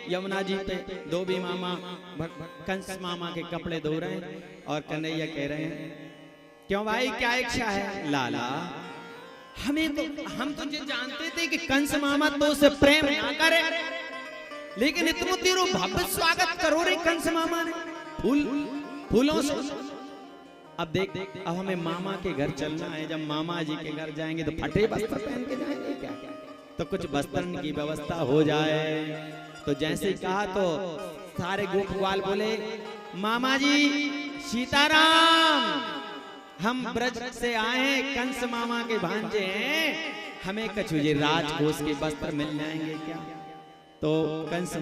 यमुना जी पे धोबी मामा कंस मामा के कपड़े धो रहे हैं और कन्हैया कह रहे हैं क्यों भाई क्या इच्छा है? लाला हम तो ये जानते थे कि कंस मामा तो उसे प्रेम ना करे, लेकिन इतना तेरो भव्य स्वागत करो रे कंस मामा ने फूलों से। अब देख अब हमें मामा के घर चलना है, जब मामा जी के घर जाएंगे तो फटे वस्त्र पहन के जाएंगे क्या? तो कुछ वस्त्रन की व्यवस्था हो जाए। तो जैसे कहा तो सारे गोप ग्वाल बोले मामा जी सीताराम, हम ब्रज से आए हैं, कंस मामा के भांजे हैं, हमें कछुए राजकोष के वस्त्र मिल जाएंगे क्या? तो कंस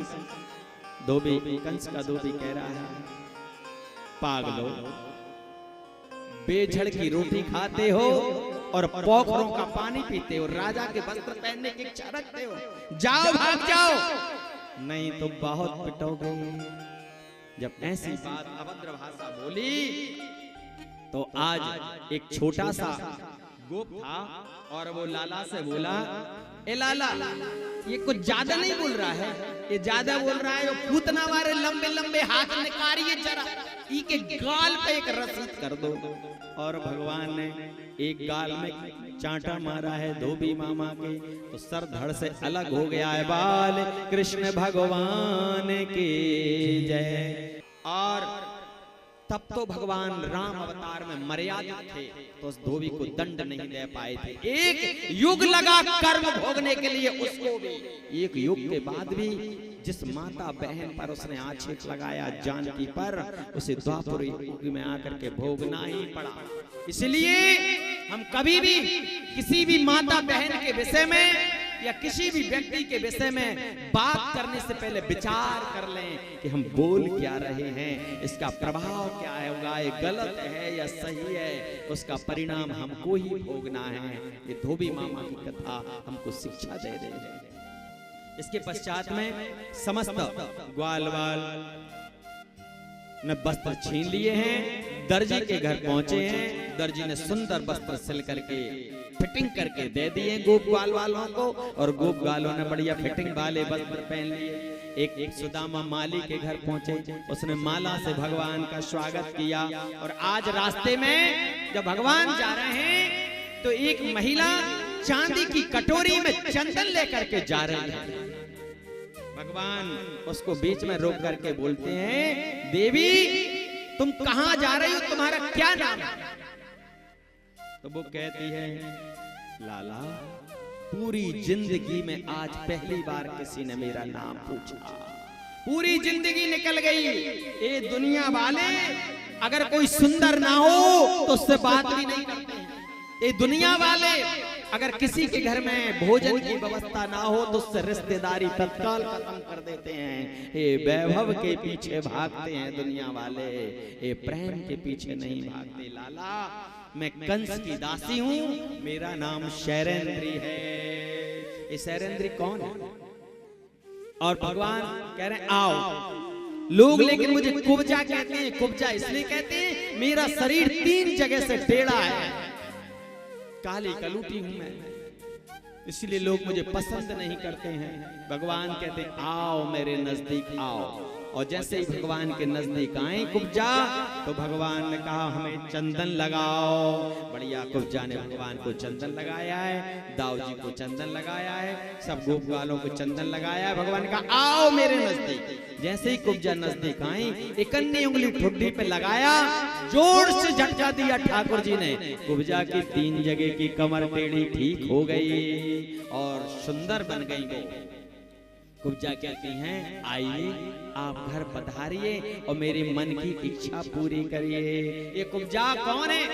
का धोबी कह रहा है पागलो, बेझड़ की रोटी खाते हो और पोखरों का पानी पीते हो, राजा के वस्त्र पहनने की इच्छा रखते हो, जाओ भाग जाओ, नहीं तो बहुत पिटोगे। जब ऐसी बात अभद्र भाषा बोली तो आज एक छोटा सा गोप था और वो लाला से बोला ए लाला ये कुछ ज्यादा नहीं बोल रहा है, ये ज्यादा बोल रहा है, वो पूतना वाले लंबे लंबे हाथ निकालिए जरा, ई के गाल पे एक रसीद कर दो। और भगवान ने एक गाल में चांटा मारा है धोबी मामा के, तो सर धड़ से अलग हो गया है। बाल कृष्ण भगवान की जय। और तब तो भगवान राम अवतार में मर्यादा थे, तो उस धोबी को दंड नहीं दे पाए थे। एक युग लगा कर्म भोगने के लिए उसको भी, एक युग के बाद भी जिस माता बहन पर उसने आक्षेप लगाया जानकी पर, उसे द्वापर युग में आकर के भोगना ही पड़ा। इसलिए हम कभी भी किसी भी माता बहन के विषय में या किसी भी व्यक्ति के विषय में बात करने से पहले विचार कर लें कि हम बोल क्या रहे हैं, इसका प्रभाव क्या होगा, ये गलत है या सही है, उसका परिणाम हमको ही भोगना है। ये धोबी मामा की कथा हमको शिक्षा दे रही है। इसके पश्चात में समस्त ग्वाल वाल ने वस्त्र छीन लिए हैं, दर्जी के घर पहुंचे हैं, दर्जी ने सुंदर वस्त्र सिल करके फिटिंग करके दे दिए गोप ग्वाल वालों को, और गोप ग्वालों ने बढ़िया फिटिंग वाले वस्त्र पहन लिए। एक सुदामा माली के घर पहुंचे, उसने माला से भगवान का स्वागत किया। और आज रास्ते में जब भगवान जा रहे हैं तो एक महिला चांदी की कटोरी में चंदन लेकर के जा रही है। भगवान उसको बीच में रोक करके बोलते हैं देवी तुम कहां जा रही हो, तुम्हारा क्या नाम है? तो वो कहती है लाला पूरी जिंदगी में आज पहली बार किसी ने मेरा नाम पूछा, पूरी जिंदगी निकल गई। ये दुनिया वाले अगर कोई सुंदर ना हो तो उससे बात भी नहीं करते हैं। ये दुनिया वाले अगर किसी के घर में भोजन की व्यवस्था ना हो तो उससे रिश्तेदारी तत्काल खत्म कर देते हैं। ये वैभव के पीछे भागते हैं दुनिया वाले, ये प्रेम के पीछे नहीं भागते। लाला मैं कंस की दासी हूँ, मेरा नाम शैरेंद्री है। ये शैरेंद्री कौन है? और भगवान कह रहे हैं आओ। लोग लेकिन मुझे कुब्जा कहते हैं। कुब्जा इसलिए कहते हैं मेरा शरीर 3 जगह से टेढ़ा है, काली कलूटी हूं मैं, इसलिए लोग मुझे पसंद नहीं करते हैं। भगवान कहते हैं आओ मेरे नजदीक आओ। और जैसे ही भगवान के नजदीक आए कुब्जा, तो भगवान ने कहा हमें चंदन लगाओ। बढ़िया कुब्जा ने भगवान को चंदन लगाया है, दाऊ जी को चंदन लगाया है, सब गोप वालों को चंदन लगाया है। भगवान ने कहा आओ मेरे नजदीक। जैसे ही कुब्जा नजदीक आई, एक अन्य उंगली ठुड्डी पे लगाया, जोर से झटका दिया ठाकुर जी ने। कुब्जा की 3 जगह की कमर टेढ़ी ठीक हो गई और सुंदर बन गई वो। कुब्जा कहती हैं आइए आप घर पधारिए और मेरे मन की इच्छा पूरी करिए। ये कुब्जा कौन है?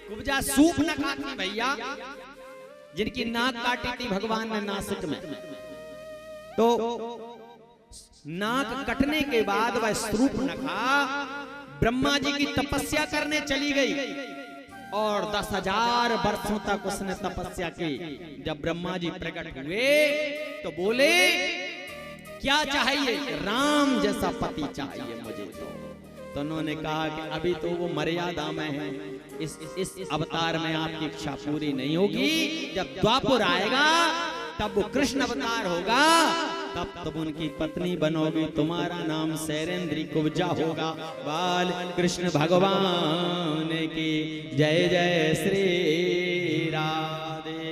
कुब्जा सूप न खाती भैया, जिनकी नाक काटी थी भगवान ने नासिक में। तो नाक कटने के बाद वह सूप न खा, ब्रह्मा जी की तपस्या करने चली गई और 10,000 वर्षों तक उसने तपस्या की। जब ब्रह्मा जी प्रकट हुए तो बोले क्या चाहिए? राम जैसा पति चाहिए मुझे। तो उन्होंने कहा कि अभी तो वो मर्यादा में है, इस अवतार में आपकी इच्छा पूरी नहीं होगी। जब द्वापर आएगा तब वो कृष्ण अवतार होगा, तब तुम उनकी पत्नी बनोगी, तुम्हारा नाम शैलेंद्री कुब्जा होगा। बाल कृष्ण भगवान की जय जय श्री